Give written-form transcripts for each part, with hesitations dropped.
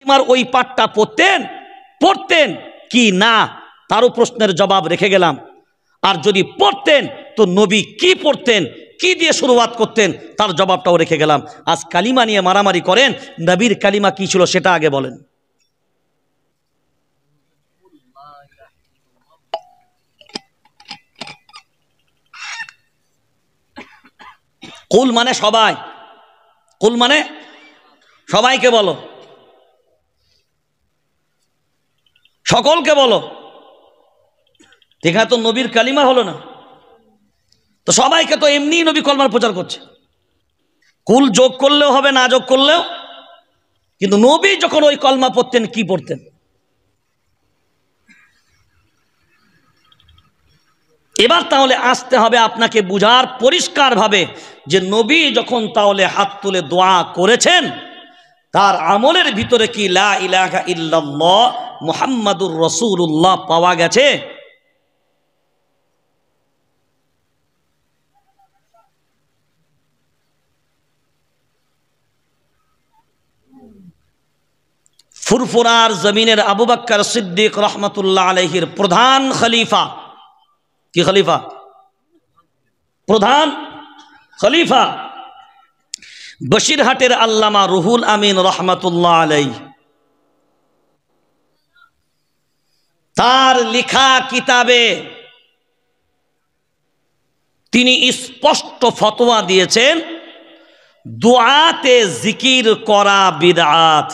কালিমার ওই পাঠটা পড়তেন কি না, তারও প্রশ্নের জবাব রেখে গেলাম। আর যদি পড়তেন তো নবী কি পড়তেন, কি দিয়ে শুরুয়াত করতেন, তার জবাবটাও রেখে গেলাম। আজ কালিমা নিয়ে মারামারি করেন, নবীর কালিমা কি ছিল সেটা আগে বলেন। কুল মানে সবাই, কুল মানে সবাইকে বলো, সকলকে বলো। এখানে তো নবীর কালিমা হলো না, তো সবাইকে তো এমনি নবী কলমার প্রচার করছে। কুল যোগ করলেও হবে, না যোগ করলেও, কিন্তু নবী যখন ওই কলমা পড়তেন কি পড়তেন। এবার তাহলে আসতে হবে আপনাকে বুঝার পরিষ্কারভাবে যে নবী যখন তাহলে হাত তুলে দোয়া করেছেন তার আমলের ভিতরে কি লা ইলাহা ইল্লাল্লাহ মুহাম্মাদুর রাসূলুল্লাহ পাওয়া গেছে। ফুরফুরার জমিনের আবু বকর সিদ্দিক রহমতুল্লাহ আলাইহির প্রধান খলিফা, কি খলিফা? প্রধান খলিফা বসিরহাটের আল্লামা রুহুল আমিন রহমতুল্লাহ আলাই, তার লেখা কিতাবে তিনি স্পষ্ট ফতোয়া দিয়েছেন দুআতে জিকির করা বিদআত।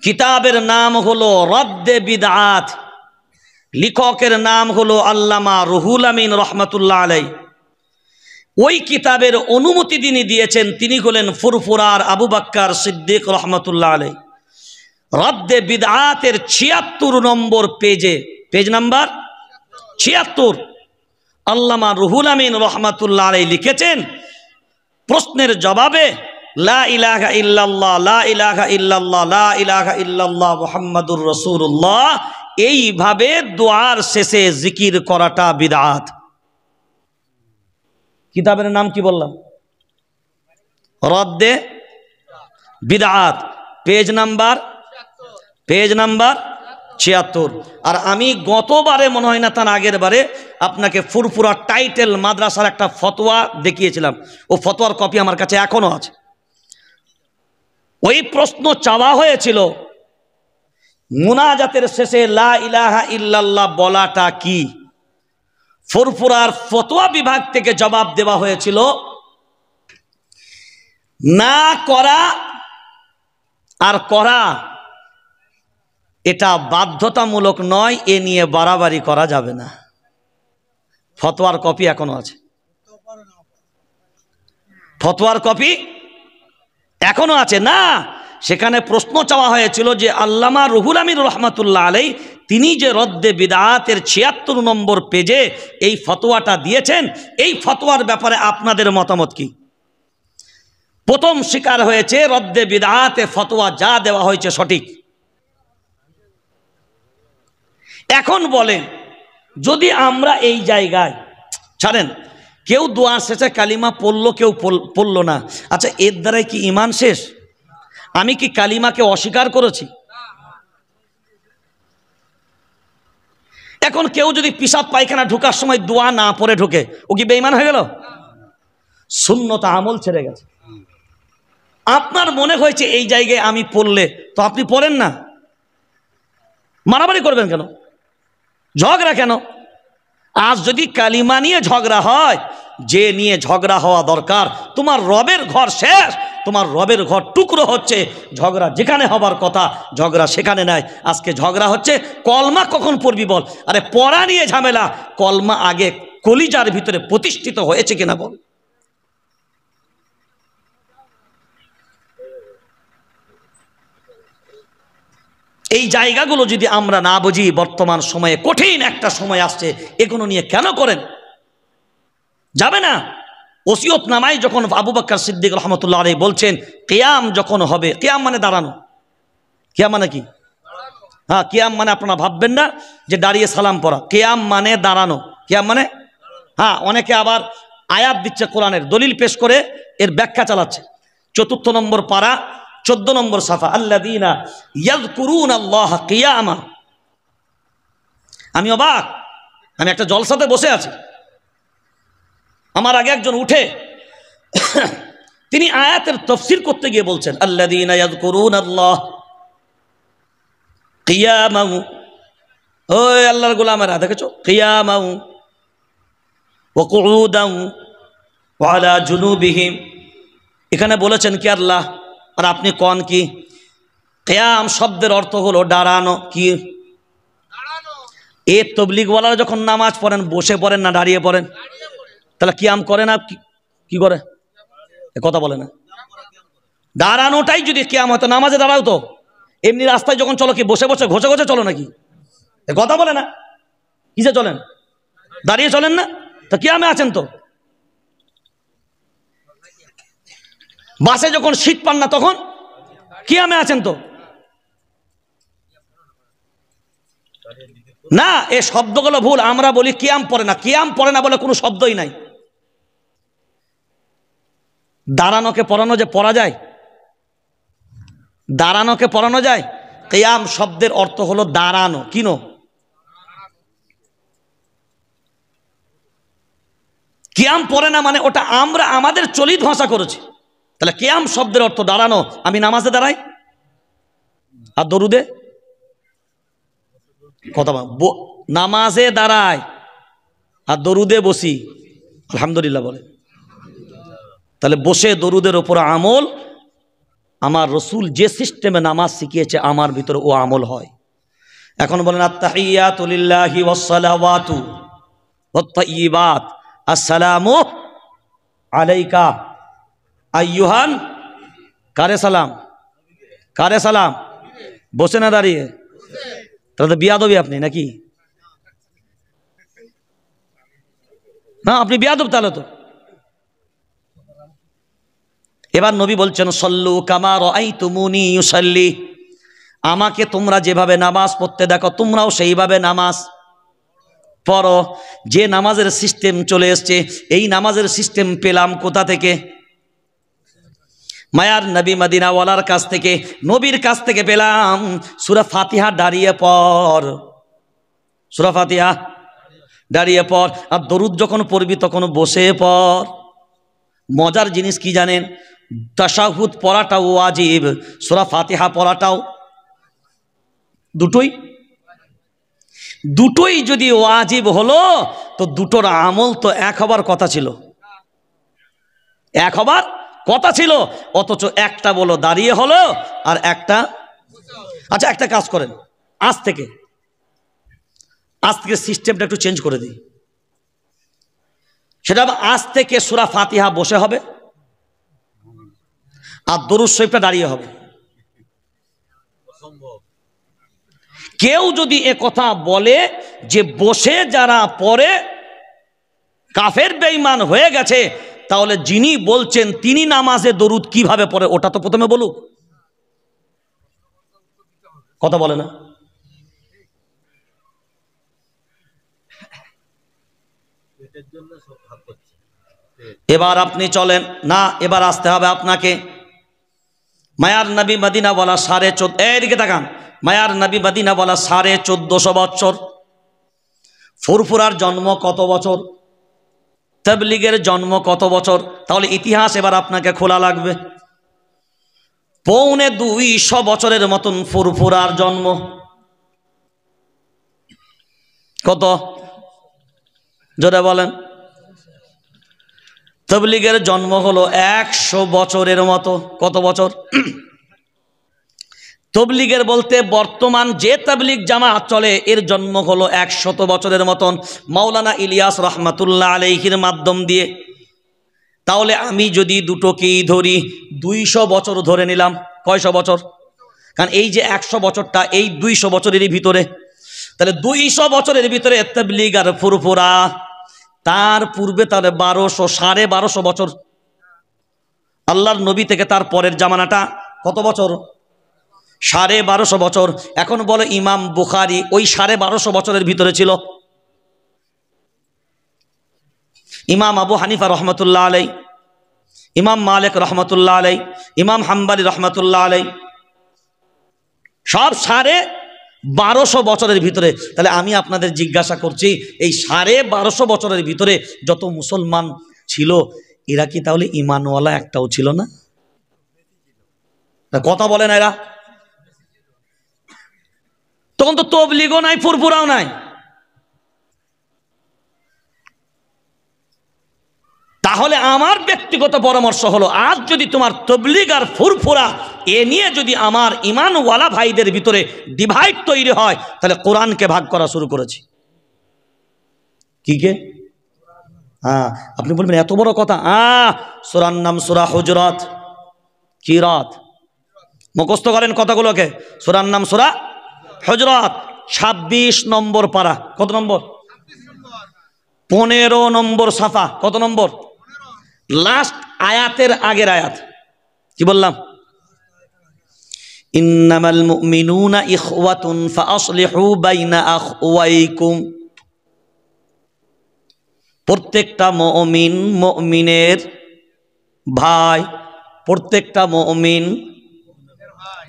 কিতাবের নাম হলো রদ্দে বিদআত, লেখকের নাম হলো আল্লামা রুহুল আমিন রহমতুল্লাহ আলাই। ওই কিতাবের অনুমতি তিনি দিয়েছেন, তিনি হলেন ফুরফুরার আবু বকর সিদ্দিক রহমতুল্লাহ আলাই। রদ্দে বিদআতের ৭৬ নম্বর পেজে, পেজ নাম্বার ৭৬, আল্লামা রুহুল আমিন রহমতুল্লাহ আলাই লিখেছেন প্রশ্নের জবাবে লা ইলাহা ইল্লাল্লাহ, লা ইলাহা ইল্লাল্লাহ, লা ইলাহা ইল্লাল্লাহ মুহাম্মাদুর রাসূলুল্লাহ, এইভাবে দোয়ার শেষে জিকির করাটা বিদআত। কিতাবের নাম কি বললাম? রদ্দে বিদআত, পেজ নাম্বার ৭৬। আর আমি গতবারে মনে হয় না তার আগের বারে আপনাকে ফুরফুরা টাইটেল মাদ্রাসার একটা ফতোয়া দেখিয়েছিলাম, ও ফতোয়ার কপি আমার কাছে এখনো আছে। ওই প্রশ্ন চাওয়া হয়েছিল মুনাজাতের শেষে লা ইলাহা ইল্লাল্লাহ বলাটা কি। ফুরফুরার ফতোয়া বিভাগ থেকে জবাব দেওয়া হয়েছিল না করা আর করা এটা বাধ্যতামূলক নয়, এ নিয়ে বাড়াবাড়ি করা যাবে না। ফতোয়ার কপি এখনো আছে, ফতোয়ার কপি এখনো আছে না। সেখানে প্রশ্ন চাওয়া হয়েছিল যে আল্লামা রুহুল আমিন রহমতুল্লাহ আলাই তিনি যে রদ্দে বিদআতের ৭৬ নম্বর পেজে এই ফতোয়াটা দিয়েছেন, এই ফতোয়ার ব্যাপারে আপনাদের মতামত কি। প্রথম স্বীকার হয়েছে রদ্দে বিদআতে ফতোয়া যা দেওয়া হয়েছে সঠিক। এখন বলেন যদি আমরা এই জায়গায় ছাড়েন, কেউ দোয়া শেষে কালিমা পড়লো, কেউ পড়লো না, আচ্ছা এর দ্বারাই কি ঈমান শেষ? আমি কি কালিমাকে অস্বীকার করেছি? এখন কেউ যদি পিশাব পায়খানা ঢোকার সময় দোয়া না পড়ে ঢোকে, ও কি বেঈমান হয়ে গেল? সুন্নত আমল ছেড়ে গেছে। আপনার মনে হয়েছে এই জায়গায় আমি পড়লে, তো আপনি পড়েন না। মারামারি করবেন কেন? ঝগড়া কেন? আজ যদি কালিমা নিয়ে ঝগড়া হয়, যে নিয়ে ঝগড়া হওয়া দরকার, তোমার রবের ঘর শেষ, তোমার রবের ঘর টুকরো হচ্ছে, ঝগড়া যেখানে হবার কথা ঝগড়া সেখানে নাই। আজকে ঝগড়া হচ্ছে কলমা কখন পড়বি বল। আরে পড়া নিয়ে ঝামেলা, কলমা আগে কলিজার ভিতরে প্রতিষ্ঠিত হয়েছে কিনা বল। এই জায়গাগুলো যদি আমরা না বুঝি, বর্তমান সময়ে কঠিন একটা সময় আসছে, এগুলো নিয়ে কেন করেন? যাবে না। ওসিয়ত নামায় যখন আবু বকর সিদ্দিক রহমতুল্লাহ আলাইহি বলছেন কিয়াম যখন হবে, কিয়াম মানে দাঁড়ানো, কিয়াম মানে কি? হ্যাঁ, কিয়াম মানে আপনারা ভাববেন না যে দাঁড়িয়ে সালাম পড়া, কিয়াম মানে দাঁড়ানো। কিয়াম মানে, হ্যাঁ, অনেকে আবার আয়াত দিচ্ছে কোরআনের, দলিল পেশ করে এর ব্যাখ্যা চালাচ্ছে। ৪র্থ নম্বর পারা 14 নম্বর সাফা, আল্লাযীনা ইয়াযকুরুনাল্লাহা কিয়ামা। আমি অবাক, আমি একটা জলসাতে বসে আছি, আমার আগে একজন উঠে তিনি আয়াতের তাফসীর করতে গিয়ে বলছেন আল্লাযীনা ইয়াযকুরুনাল্লাহ কিয়ামা, ওই আল্লাহর গোলামেরা দেখেছো, কিয়ামা ওয়া কুউদান ওয়া আলা জুনুবিহিম, এখানে বলেছেন কি আল্লাহ, আর আপনি কোন কি? কিয়াম শব্দের অর্থ হলো দাঁড়ানো। কি এ তবলিগওয়ালারা যখন নামাজ পড়েন বসে পড়েন না দাঁড়িয়ে পড়েন? তাহলে কিয়াম করে না, কি করে? এ কথা বলে না। দাঁড়ানোটাই যদি কিয়াম হতো, নামাজে দাঁড়াও তো, এমনি রাস্তায় যখন চলো কি বসে বসে ঘষে ঘষে চলো নাকি? এ কথা বলে না। কিসে চলেন? দাঁড়িয়ে চলেন না, তো কিয়ামে আছেন তো। বাসে যখন সিট পান না তখন কিয়ামে আছেন তো। না, এ শব্দগুলো ভুল। আমরা বলি কিয়াম পড়ে না, কিয়াম পড়ে না বলে কোনো শব্দই নাই। দাঁড়ানোকে পড়ানো যে পড়া যায়, দাঁড়ানোকে পড়ানো যায়। কিয়াম শব্দের অর্থ হলো দাঁড়ানো। কিনো কিয়াম পড়ে না মানে ওটা আমরা আমাদের চলিত ভাষা করেছি। তাহলে কিয়াম শব্দের অর্থ দাঁড়ানো। আমি নামাজে দাঁড়াই আর দরুদে কথা, নামাজে দাঁড়ায় আর দরুদে বসি, আলহামদুলিল্লাহ বলে। তাহলে বসে দরুদের ওপর আমল, আমার রসুল যে সিস্টেমে নামাজ শিখিয়েছে আমার ভিতরে ও আমল হয়। এখন বলেন আত্তাহিয়াতু লিল্লাহি ওয়াসসালাওয়াতু ওয়াত-তাইয়্যিবাত, আসসালামু আলাইকা আইয়ুহান, কারে সালাম? কারে সালাম? বসে না দাঁড়িয়ে? তাহলে তো বিয়াদবি আপনি নাকি? না, আপনি বিয়াদব তাহলে তো। এবার নবী বলছেন সল্লু কামা রাআইতুমুনি ইউসাল্লি, আমাকে তোমরা যেভাবে নামাজ পড়তে দেখো তোমরাও সেইভাবে নামাজ পড়ো। যে নামাজের সিস্টেম চলে এসছে, এই নামাজের সিস্টেম পেলাম কোথা থেকে? মায়ার নবী মদিনাওয়ালার কাছ থেকে, নবীর কাছ থেকে পেলাম। সূরা ফাতিহা দাঁড়িয়ে পড়, সূরা ফাতিহা দাঁড়িয়ে পড়, আর দরুদ যখন পড়বি তখন বসে পড়। মজার জিনিস কি জানেন? তাশাহুদ পড়াটাও ওয়াজিব, সূরা ফাতিহা পড়াটাও, দুটোই যদি ওয়াজিব হলো তো দুটোর আমল তো এক হবার কথা ছিল, এক হবার কথা ছিল। অথচ একটা বলো দাঁড়িয়ে হলো আর একটা। আচ্ছা একটা কাজ করেন, আজ থেকে সিস্টেমটা একটু চেঞ্জ করে দিই। সেটা আজ থেকে সূরা ফাতিহা বসে হবে আর দরুদ শরীফটা দাঁড়িয়ে হবে। কেউ যদি এ কথা বলে যে বসে যারা পড়ে কাফের বেঈমান হয়ে গেছে, তাহলে যিনি বলছেন তিনি নামাজে দরুদ কিভাবে পড়ে ওটা তো প্রথমে বলুক। কথা বলে না। এবার আপনি চলেন না, এবার আসতে হবে আপনাকে। মায়ার নবী মদিনা বলা 14.5, এদিকে তাকান, মায়ার নবী মদিনা বলা 1450 বছর। ফুরফুরার জন্ম কত বছর? তাবলীগের জন্ম কত বছর? তাহলে ইতিহাস এবার আপনাকে খোলা লাগবে। 250 বছরের মতন ফুরফুরার জন্ম। কত জোরে বলেন? তাবলীগের জন্ম হলো 100 বছরের মতো। কত বছর? তাবলীগের বলতে বর্তমান যে তাবলীগ জামাত চলে এর জন্ম হলো 100 বছরের মতন, মাওলানা ইলিয়াস রহমাতুল্লাহ আলাইহির মাধ্যম দিয়ে। তাহলে আমি যদি দুটোকেই ধরি 200 বছর ধরে নিলাম। কয়শো বছর? কারণ এই যে 100 বছরটা এই 200 বছরেরই ভিতরে, তাহলে 200 বছরের ভিতরে তাবলীগ আর ফুরফুরা। তার পূর্বে তাহলে 1200 বছর। আল্লাহর নবী থেকে তার পরের জামানাটা কত বছর? 1250 বছর। এখন বলে ইমাম বুখারী ওই 1250 বছরের ভিতরে ছিল। ইমাম আবু হানিফা রহমতুল্লাহ আলাই, ইমাম মালিক রহমতুল্লাহ আলাই, ইমাম হাম্বালি রহমতুল্লাহ আলাই, সব 1250 বছরের ভিতরে। তাহলে আমি আপনাদের জিজ্ঞাসা করছি, এই 1250 বছরের ভিতরে যত মুসলমান ছিল, এরা কি তাহলে ইমানওয়ালা একটাও ছিল না? কথা বলেন এরা? তখন তো তবলিগও নাই, ফুরফুরাও নাই। তাহলে আমার ব্যক্তিগত পরামর্শ হলো, আজ যদি তোমার তবলিগ আর ফুরফুরা এ নিয়ে যদি আমার ইমানওয়ালা ভাইদের ভিতরে ডিভাইড তৈরি হয়, তাহলে কোরআনকে ভাগ করা শুরু করেছি। কি কে? হ্যাঁ, আপনি বলবেন এত বড় কথা। সূরার নাম সূরা হুজরাত। কি রাত? মুখস্থ করেন কথাগুলোকে। সূরার নাম সূরা হুজরাত, 26 নম্বর পারা। কত নম্বর? 15 নম্বর সাফা। কত নম্বর? লাস্ট আয়াতের আগের আয়াত। কি বললাম? ইন্নামাল মুমিনুনা ইখওয়াতুন ফাআসলিহু বাইনা আখওয়াইকুম। প্রত্যেকটা মুমিন মুমিনের ভাই, প্রত্যেকটা মুমিন।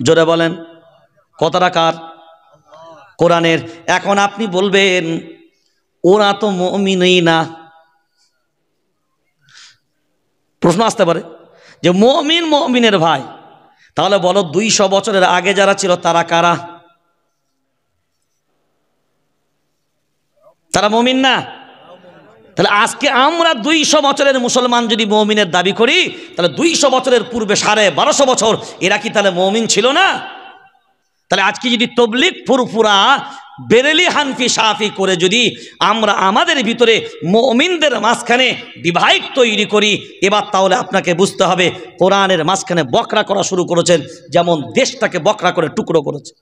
জোরে বলেন, কথাটা কার? কোরআনের। এখন আপনি বলবেন ওরা তো মুমিনই না। প্রশ্ন আসতে পারে যে মুমিন মুমিনের ভাই, তাহলে বলো 200 বছরের আগে যারা ছিল তারা কারা? তারা মুমিন না? তাহলে আজকে আমরা 200 বছরের মুসলমান যদি মুমিনের দাবি করি, তাহলে 200 বছরের পূর্বে 1250 বছর এরা কি তাহলে মুমিন ছিল না? তাহলে আজকে যদি তবলিগ ফুরফুরা বেরেলি হানফি শাফি করে যদি আমরা আমাদের ভিতরে মুমিনদের মাঝখানে ডিভাইড তৈরি করি, এবার তাহলে আপনাকে বুঝতে হবে কোরআনের মাঝখানে বকরা করা শুরু করেছেন, যেমন দেশটাকে বকরা করে টুকরো করেছে।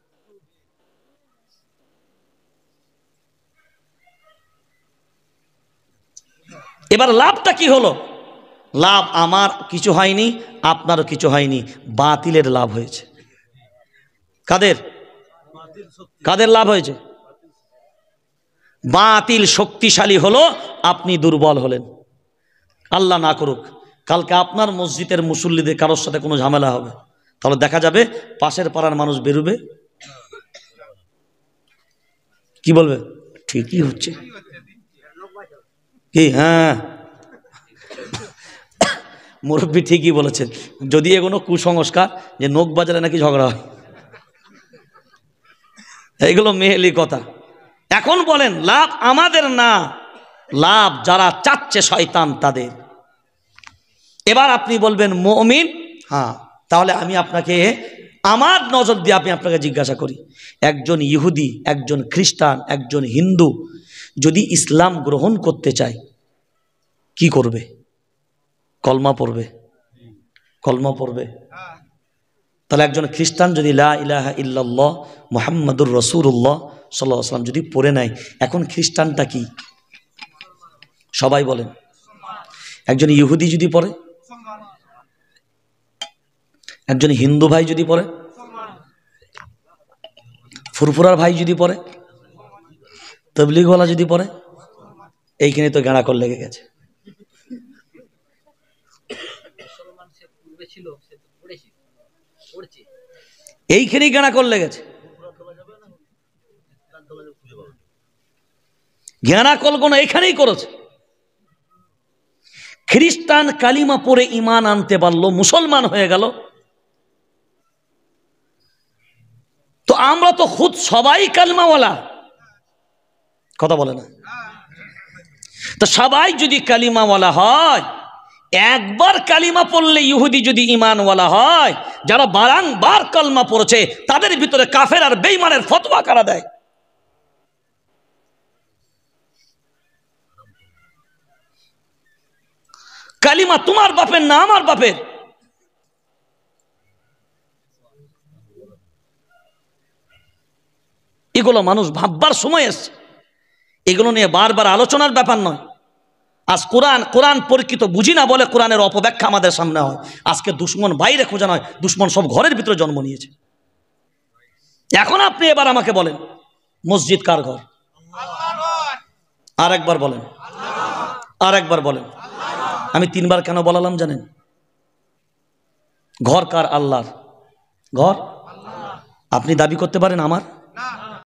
এবার লাভটা কি হলো? লাভ আমার কিছু হয়নি, আপনারও কিছু হয়নি, বাতিলের লাভ হয়েছে। কাদের? কাদের লাভ হয়েছে? বাতিল শক্তিশালী হলো, আপনি দুর্বল হলেন। আল্লাহ না করুক কালকে আপনার মসজিদের মুসল্লিদের কারোর সাথে কোনো ঝামেলা হবে, তাহলে দেখা যাবে পাশের পাড়ার মানুষ বেরোবে, কি বলবে? ঠিকই হচ্ছে। কি? হ্যাঁ, মুরব্বী ঠিকই বলেছেন। যদি এগুলো কুসংস্কার যে নোক বাজারে নাকি ঝগড়া হয়, এগুলো মেহেলি কথা। এখন বলেন লাভ আমাদের না, লাভ যারা চাচ্ছে শয়তান তাদের। এবার আপনি বলবেন মুমিন। হ্যাঁ, তাহলে আমি আপনাকে আমার নজর দিয়ে আপনাকে জিজ্ঞাসা করি, একজন ইহুদি, একজন খ্রিস্টান, একজন হিন্দু যদি ইসলাম গ্রহণ করতে চায় কি করবে? কলমা পড়বে। কলমা পড়বে। তাহলে একজন খ্রিস্টান যদি লা ইলাহা ইল্লাল্লাহ মুহাম্মাদুর রাসূলুল্লাহ সাল্লাল্লাহু আলাইহি ওয়াসাল্লাম যদি পড়ে নেয়, এখন খ্রিস্টানটা কি? সবাই বলেন। একজন ইহুদি যদি পড়ে, একজন হিন্দু ভাই যদি পড়ে, ফুরফুরার ভাই যদি পড়ে, তবলিগওয়ালা যদি পড়ে, এইখানে তো গাঁড়াকল লেগে গেছে। এইখানেই গাঁড়াকল লেগেছে। গাঁড়াকল কোন এইখানেই করেছে। খ্রিস্টান কালিমা পড়ে ঈমান আনতে পারলো, মুসলমান হয়ে গেল, তো আমরা তো খুদ সবাই কালিমাওয়ালা। কথা বলে না? তো সবাই যদি কালিমাওয়ালা হয়, একবার কালিমা পড়লে ইহুদি যদি ঈমানওয়ালা হয়, যারা বারংবার কালমা পড়েছে তাদের ভিতরে কাফের আর বেঈমানের ফতোয়া কারা দেয়? কালিমা তোমার বাপের না আমার বাপের? এগুলো মানুষ ভাববার সময় এসছে। এগুলো নিয়ে বারবার আলোচনার ব্যাপার নয়। আজ কোরআন পরীক্ষিত বুঝি না বলে কোরআনের অপব্যাখ্যা আমাদের সামনে হয়। আজকে দুশ্মন বাইরে খোঁজা নয়, দুশ্মন সব ঘরের ভিতরে জন্ম নিয়েছে। এখন আপনি এবার আমাকে বলেন, মসজিদ কার ঘর? আর একবার বলেন, আর একবার বলেন। আমি 3 বার কেন বলালাম জানেন? ঘর কার? আল্লাহর। ঘর আপনি দাবি করতে পারেন আমার?